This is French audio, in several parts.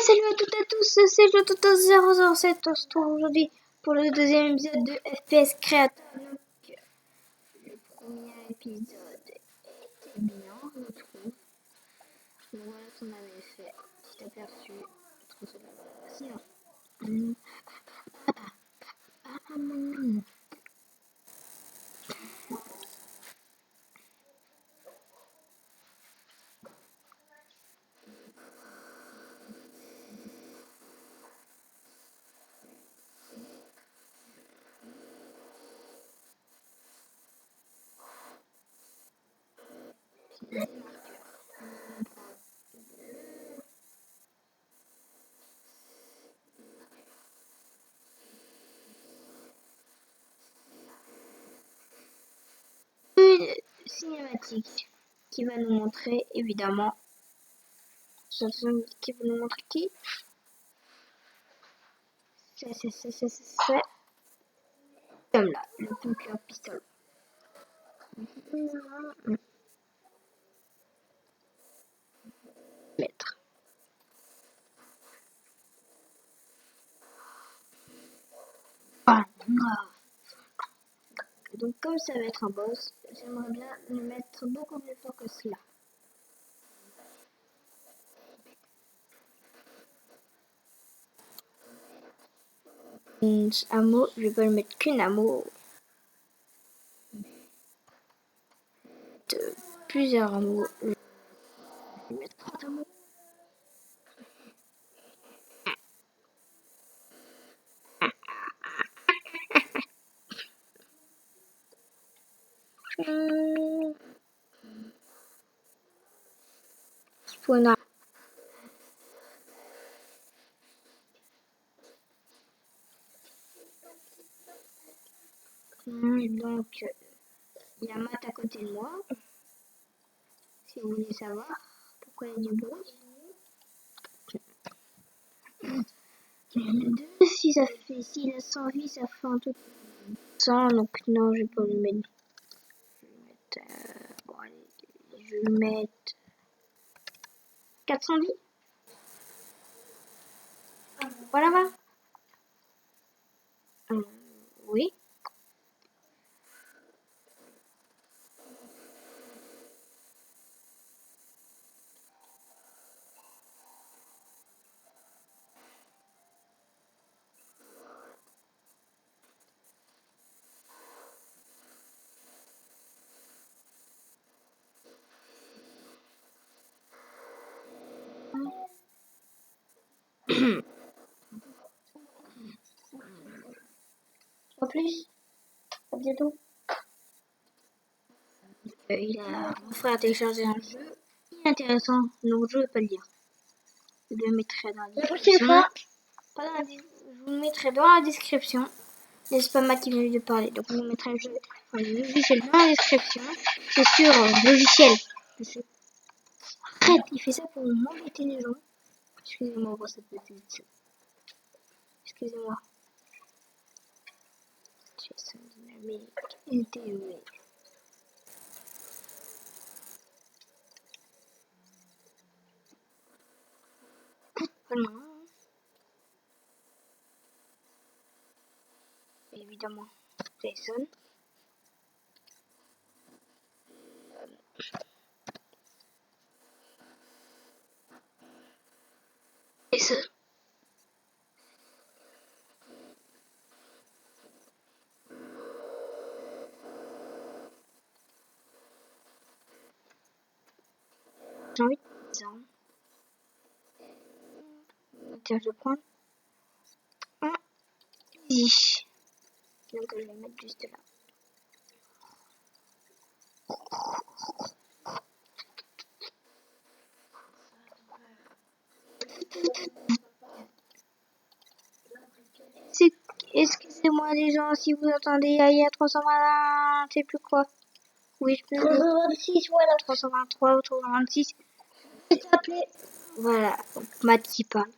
salut à toutes et à tous, c'est Jototo007. On se retrouve aujourd'hui pour le deuxième épisode de FPS Creator. Donc, le premier épisode était bien, je trouve. Donc voilà ce qu'on avait fait. Petit aperçu. Trop ça sinon. Une cinématique qui va nous montrer évidemment. Qui va nous montrer qui c'est comme là, le bunker pistolet. Mettre. Donc comme ça va être un boss, j'aimerais bien le mettre beaucoup plus fort que cela. Hameau, je vais pas le mettre qu'une hameau. De plusieurs hameaux. Je vais mettre 30 hameaux. Spawner. Donc, il y a Matt à côté de moi. Si vous voulez savoir pourquoi il y a du bruit. Il y en a deux. Si ça fait, s'il a 100 vies, ça fait un truc 100. Donc, non, je vais pas le mettre. Bon, allez, je vais le mettre 400 vies. Voilà, va. Oui. En plus, à bientôt. Mon frère a téléchargé un jeu intéressant, donc je ne vais pas le dire. Je le mettrai dans la description. Je vous le mettrai dans la description. N'est-ce pas Matt qui vient de parler? Donc on mettra le jeu, le logiciel dans la description. C'est sur logiciel. Arrête, il fait ça pour m'embêter les gens. Excusez-moi pour cette petite. Excusez-moi. Jason Dynamique. NTV. Voilà. Évidemment, Jason. Jason. J'ai envie de ça. Tiens, je vais prendre un easy. Donc je vais le mettre juste là. Excusez-moi les gens si vous entendez il y a 320, je sais plus quoi. Oui, je peux. 326, voilà. 323 ou 326. Je t'ai appelé. Voilà, Matt qui parle.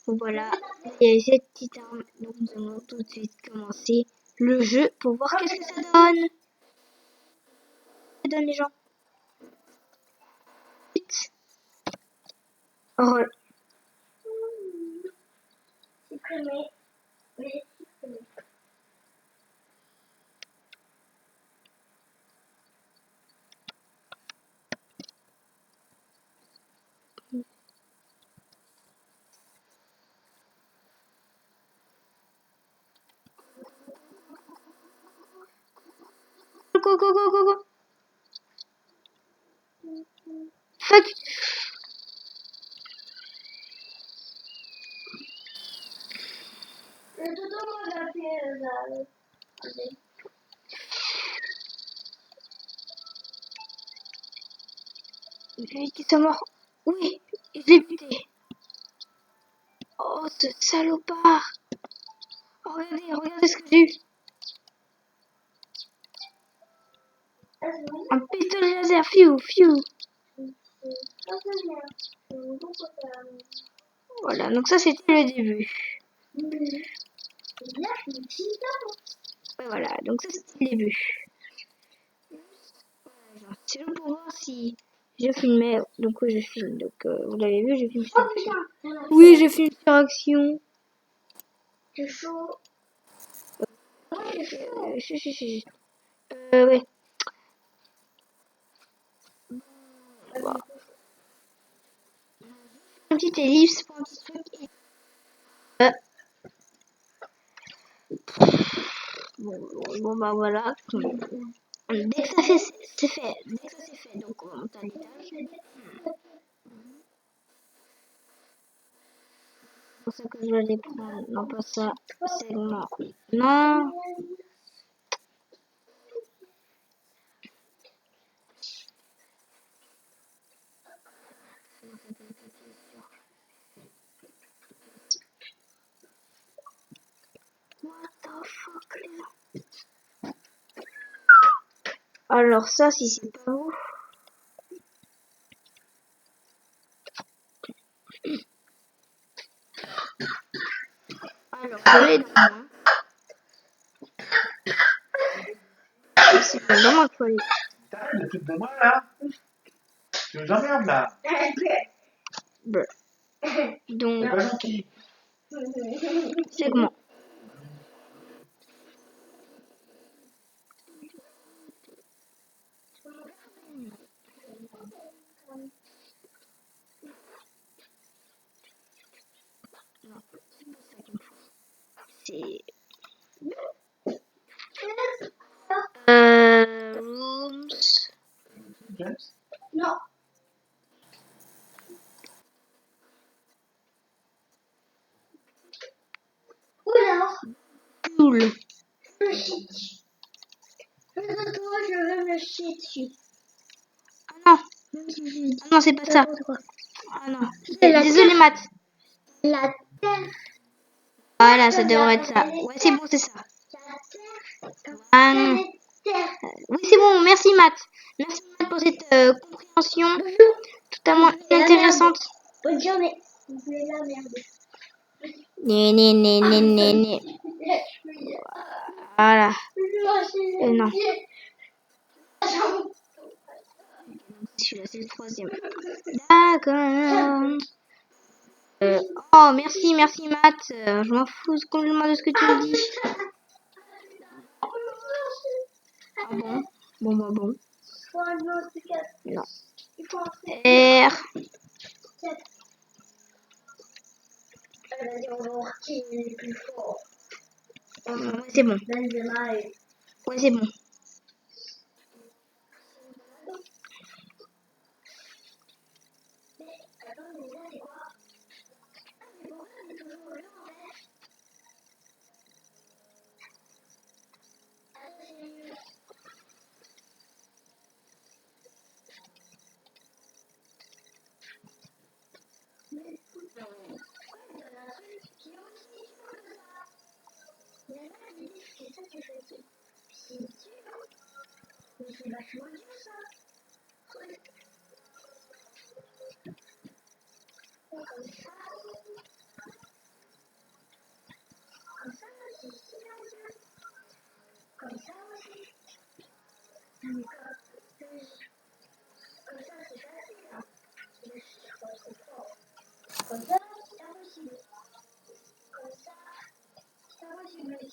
Donc voilà, il y a cette petite arme. Donc nous allons tout de suite commencer le jeu pour voir qu'est-ce que ça donne. Ça donne les gens. Oh. supprimer. Mais supprimer. Go, go, go, go, go. Fuck. Le dodo m'a fait Vite, ils sont morts. Oui, je l'ai buté. Oh, ce salopard. Oh, regardez, regardez ce que j'ai eu. Un pistolet laser, fiou, fiou. Voilà, donc ça c'était le début. Ouais, voilà, donc ça c'était le début. C'est juste pour voir si je filmais. Donc oui, je filme. Donc vous l'avez vu, je filme sur action. Oui, je filme sur action. C'est chaud. Ouais. Bon. Une petite ellipse pour un petit truc. Bon, bah voilà. Dès que ça fait, c'est fait. Dès que ça c'est fait, donc on va monter à l'étage. C'est pour ça que je vais aller prendre. Non, pas ça. Segment. Non. What the fuck, là. Alors ça, si c'est pas vous. Alors, je l'ai dans moi. C'est pas dans ma toilette. T'arrêtes de foutre de moi là. Tu nous emmerdes là. Brr. Donc, C'est pas gentil. segment. Non, c'est pas ça qu'il me faut. C'est... Rooms. James. Non. Ou alors, cool. Le shit. Je veux me chier dessus. Ah non. Ah non, c'est pas ça. Ah non. Désolé, Matt. La terre. Voilà, ça devrait être ça. Ouais, c'est bon, c'est ça. Oui, c'est bon. Merci, Matt. Merci, Matt, pour cette compréhension totalement intéressante. Bonne journée. La merde. Né. Voilà. Non. Celui-là, c'est le troisième. D'accord. Oh, merci, Matt. Je m'en fous complètement de ce que tu me dis. Ah bon? Bon. Non. R. Ouais, c'est bon. Ouais, c'est bon.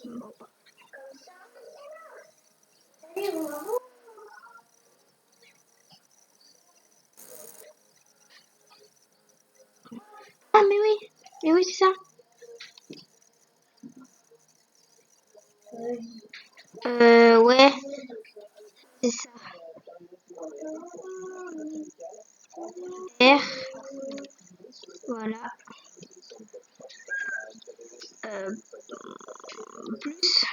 Bon, bah. Ah, mais oui, c'est ça. Ouais, c'est ça. R, voilà. Plus.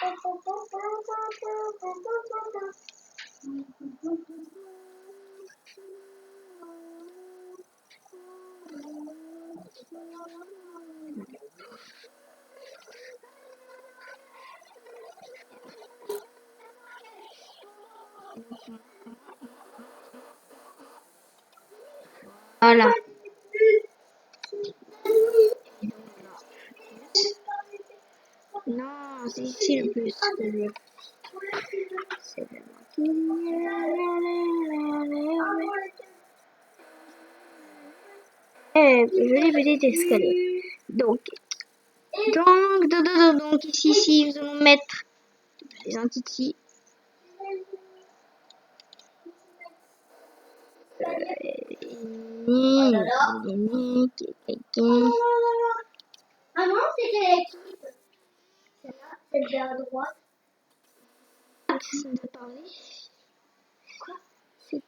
Voilà. Non, c'est ici le plus. C'est joli petit escalier. Donc ici, nous allons mettre les entités. Ah non, c'est quelle équipe? Celle vers la droite. Ça me parler. Quoi? C'est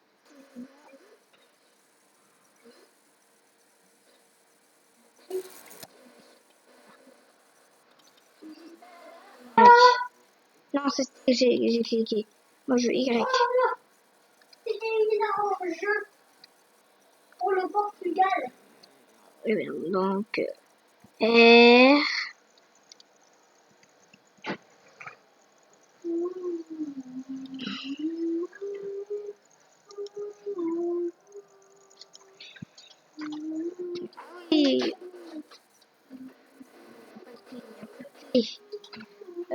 non, c'est j'ai cliqué. Moi je veux Y. C'était un jeu pour le Portugal. Donc R. Oui.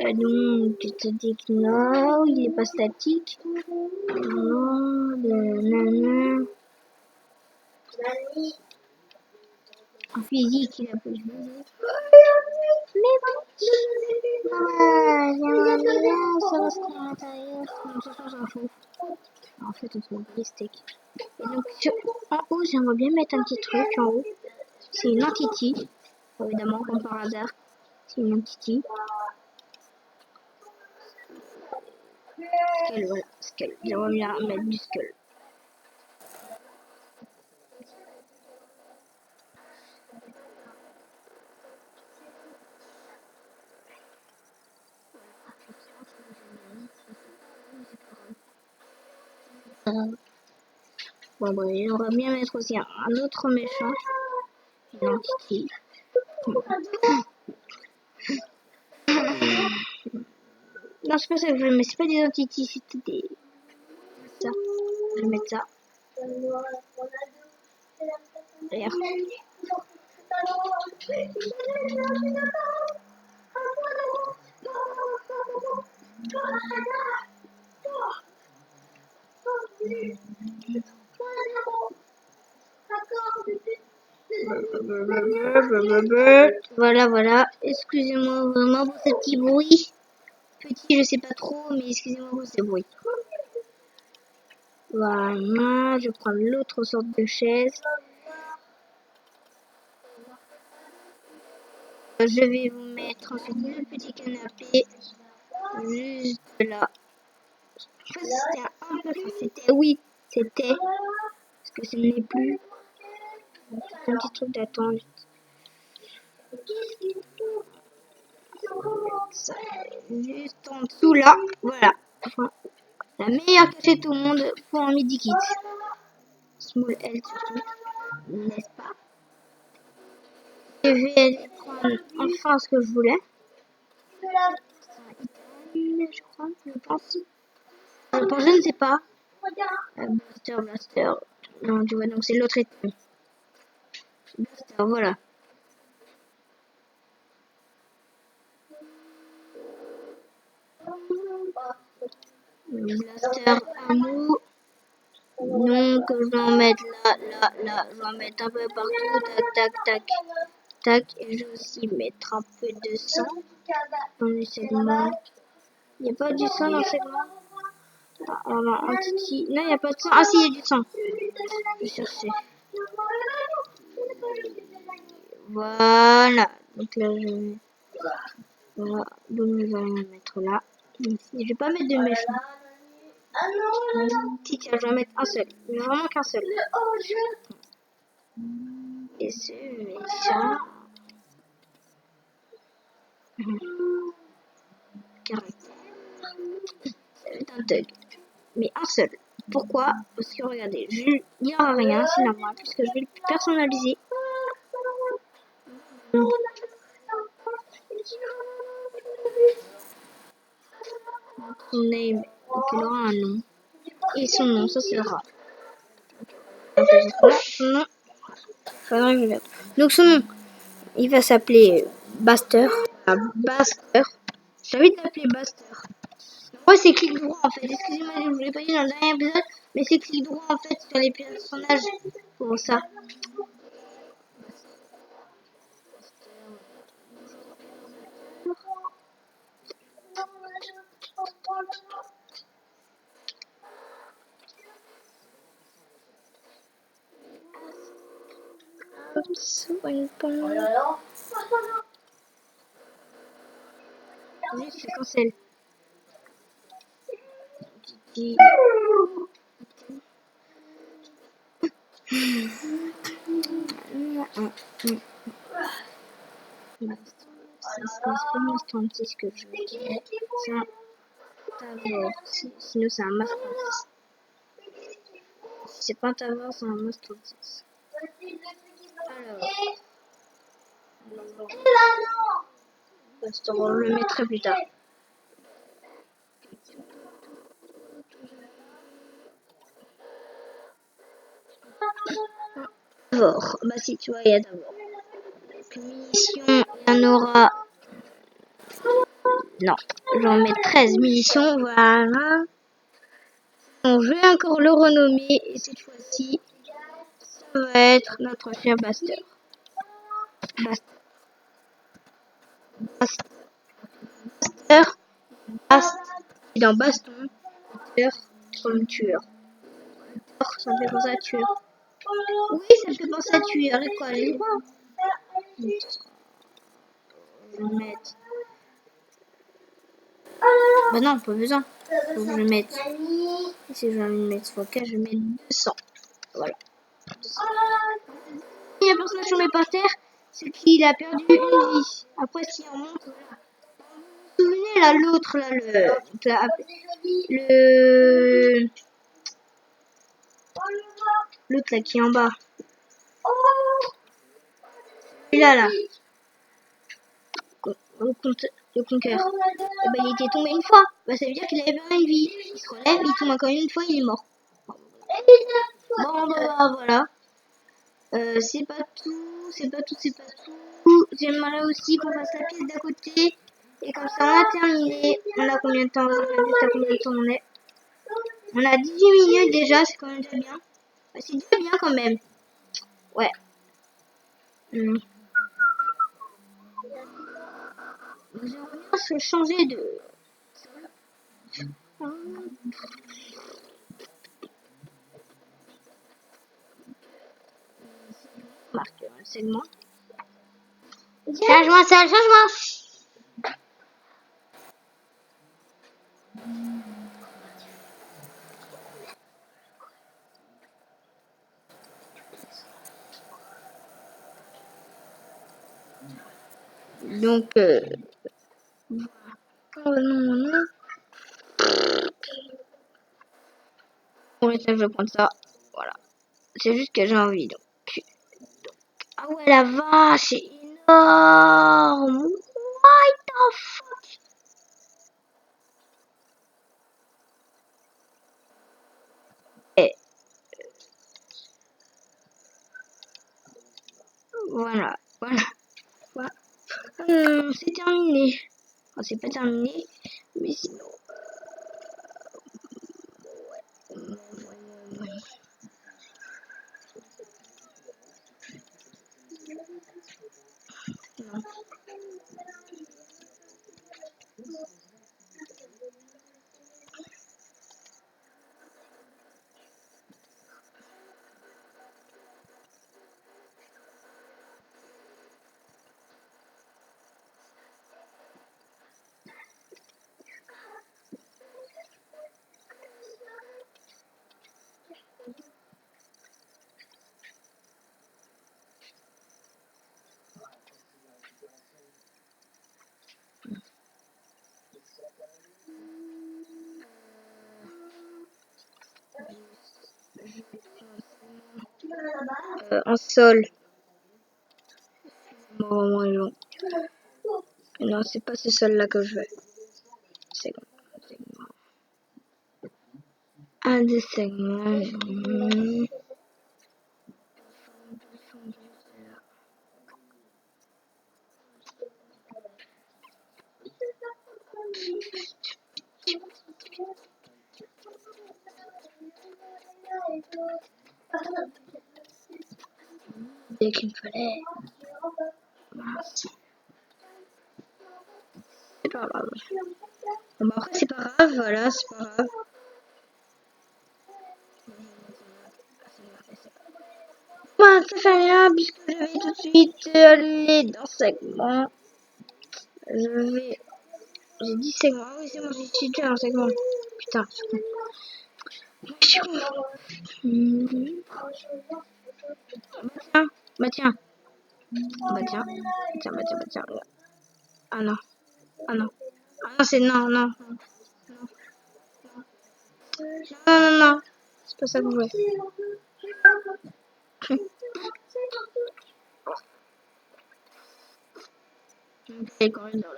Donc statique non, il est pas statique. Non, nanana. En physique, il a pas de physique. Mais bon. J'aimerais bien savoir ce qu'il y a à l'intérieur. De toute façon, on s'en fout. En fait, on s'en bat les steaks. Et donc, en haut, j'aimerais bien mettre un petit truc en haut. C'est une entity. Évidemment, comme par hasard. C'est une entity. Skull, voilà. Skull. J'aimerais bien mettre du skull. Bon, bah, j'aimerais bien mettre aussi un autre méchant. Une entity. Non, c'est pas ça que je veux, mais c'est pas des entités, c'était des. Ça. Je vais mettre ça. Regarde. Voilà, voilà. Excusez-moi vraiment pour ce petit bruit. Petit, je sais pas trop, mais excusez-moi pour ce bruit. Voilà, je prends l'autre sorte de chaise. Je vais vous mettre ensuite le petit canapé juste là. En fait, c'était un peu, c'était, oui, c'était, parce que ce n'est plus. Un petit truc d'attente. Ça, juste en dessous là, voilà. Enfin, la meilleure cachette au monde pour un midi kit. Small L surtout, n'est-ce pas? Je vais aller prendre enfin ce que je voulais. Je crois, je pense. Je ne sais pas. Blaster. Non, tu vois, donc c'est l'autre item. Blaster, voilà. Blaster à nous. Donc, je vais en mettre là. Je vais en mettre un peu partout. Tac. Et je vais aussi mettre un peu de sang. dans les segments. Il n'y a pas du sang dans le segment. Alors non, un titi. Non, il n'y a pas de sang. Ah si, il y a du sang. Je vais chercher. Voilà. Donc là, voilà. Donc je vais la mettre là. Ici. Je vais pas mettre de mèche. Si, tiens, je vais mettre un seul. Il n'y a vraiment qu'un seul. Et ce méchant. Caractère. Ça va être un thug. Mais un seul. Pourquoi? Parce que regardez, il n'y aura rien, c'est normal, puisque je vais le personnaliser. Son name, donc il aura un nom. Et son nom, ça sera. Son nom. Donc son nom, il va s'appeler Baster. Baster. J'ai envie de l'appeler Baster. Moi, c'est clic droit en fait. Excusez-moi, je ne vous l'ai pas dit dans le dernier épisode, mais c'est clic droit en fait sur les personnages. Pour ça. Oui, c'est cancel. C'est pas Maston que je veux dire. C'est un Tavor. Sinon, c'est un Maston. Si c'est pas un Tavor, c'est un Maston. Alors. Baston, on le mettrait plus tard. D'abord, bah si tu vois, il y a d'abord. Munitions, il y en aura. Non, j'en mets 13 munitions, voilà. Donc, je vais encore le renommer et cette fois-ci, ça va être notre cher Baster. Baster. Baster. Dans Baston, Baster comme tueur. Ça me fait penser à tueur. Oui, ça me fait penser à tueur. Et quoi, les droits? Je vais mettre. Bah non, pas besoin. Faut que je mette. Si j'ai envie de mettre Foca, je vais mettre 200. Voilà. 200. Il y a un personnage tombé par terre, c'est qu'il a perdu une vie. Après, si on monte, voilà. Vous vous souvenez là, l'autre, là, l'autre là qui est en bas. Celui-là, là. Le conqueur. Et bah, il était tombé une fois. Bah, ça veut dire qu'il avait perdu une vie. Il se relève, il tombe encore une fois, il est mort. Bon, bah, voilà. C'est pas tout. J'aimerais aussi qu'on fasse la pièce d'à côté. Et comme ça, on a terminé. On a combien de temps? On a juste à combien de temps on est? On a 18 minutes déjà, c'est quand même déjà bien. Bah, c'est déjà bien quand même. Ouais. J'aimerais bien se changer de... Marque un segment. Changement, c'est un changement. Donc, pour le je vais prendre ça. Voilà. C'est juste que j'ai envie. Donc. Ah ouais, la vache, c'est énorme. What the fuck? Et voilà. C'est terminé. Enfin, c'est pas terminé, mais sinon. en sol. Vraiment long. Non, c'est pas ce sol-là que je veux. Segment. Un des segments. Dès qu'il me fallait. Mince. C'est pas grave. Bon, bah, après, c'est pas grave, voilà, c'est pas grave. Bah, ça fait rien, puisque je vais tout de suite aller dans segment. Je vais. J'ai 10 segments. Ah oui, c'est bon, j'ai déjà un segment. Putain, je suis con. Je suis con. Bah tiens. Bah tiens. Bah tiens. Ah non. Ah non. Ah non, c'est non, non. Non. C'est pas ça que je voulais. Les couloirs.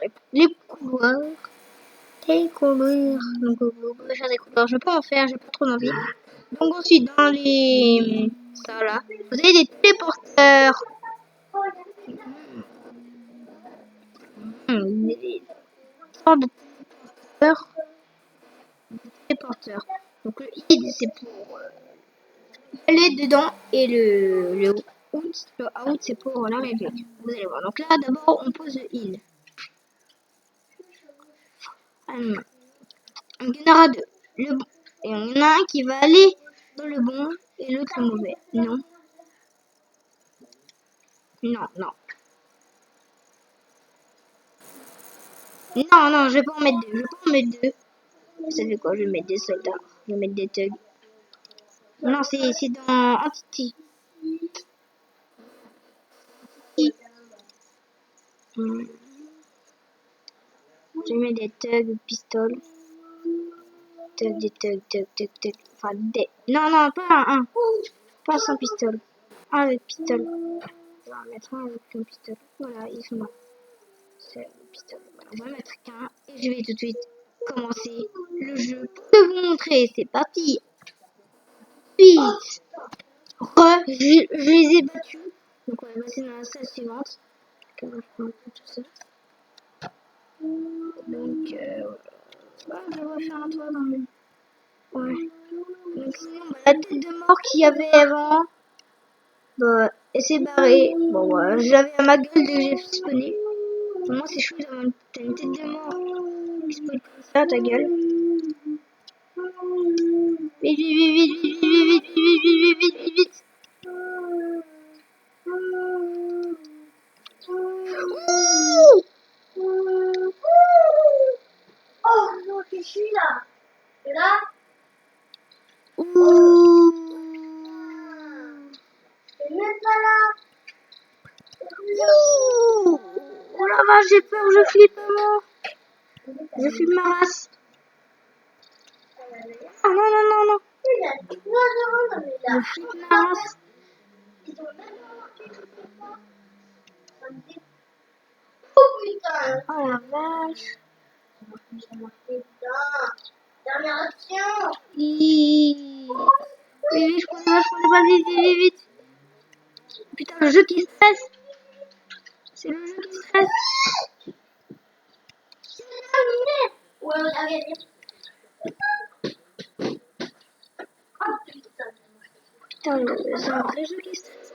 Les couloirs. Donc, on peut faire des couloirs. Je peux en faire, j'ai pas trop envie. Donc, ensuite, dans les. Ça là. Vous avez des téléporteurs. Des sortes de téléporteurs. Donc, le id, c'est pour aller dedans. Et le out, c'est pour l'arrivée. Vous allez voir. Donc, là, d'abord, on pose le heal. Donc, il y en aura deux. Le bon. Et il y en a un qui va aller dans le bon et l'autre le mauvais. Non. Non. Non, je vais pas en mettre deux. Ça fait quoi? Je vais mettre des soldats. Je vais mettre des thugs. Non, c'est dans Entity. Je mets des thugs, pistoles. Des thugs. Enfin, des. Non, pas un. Pas sans pistolet. Un avec pistolet. On va en mettre un avec un pistolet. Voilà, ils sont là. C'est le pistolet. Voilà, on va mettre qu'un. Et je vais tout de suite commencer le jeu pour vous montrer. C'est parti. Vite. Je les ai battus. Donc on va passer dans la salle suivante. Je prends un peu tout ça. Donc je vais faire un tour dans le. Ouais. Donc sinon, la tête de mort qu'il y avait avant, bah, elle s'est barrée. Bon, ouais, j'avais à ma gueule dès que j'ai spawné. Pour moi, c'est chou d'avoir une tête de mort qui spawn comme ça, ta gueule. Vite. Oh, non, je suis là. Et là, c'est même pas là. Oh la vache, j'ai peur, je flippe maman. Je flippe ma race. Ah non. Je flippe ma race. Oh putain. Oh la vache. Dernière action. Vite, je connais pas vite. Putain, le jeu qui stresse. C'est le jeu qui stresse. Ouais, on a gagné. Oh putain. Putain, c'est un vrai jeu qui stresse.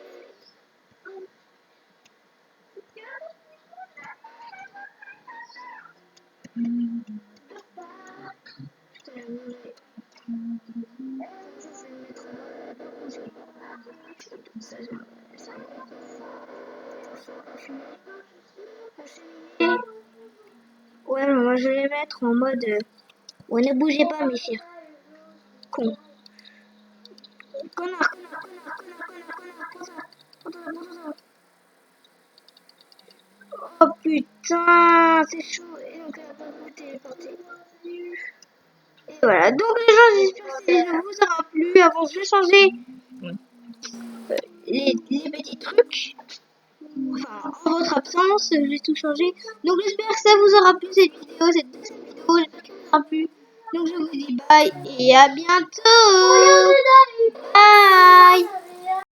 Ouais, mais moi je vais les mettre en mode. Ouais, ne bougez pas, mes chers. Con. Connard. Oh putain, c'est chaud. Et donc, elle a pas pu téléporter. Et voilà, donc les gens, j'espère que ça vous aura plu. Avant, je vais changer les petits trucs. Enfin, en votre absence, j'ai tout changé. Donc j'espère que ça vous aura plu cette vidéo, cette vidéo, j'espère que ça vous aura plu. Donc je vous dis bye et à bientôt. Bye.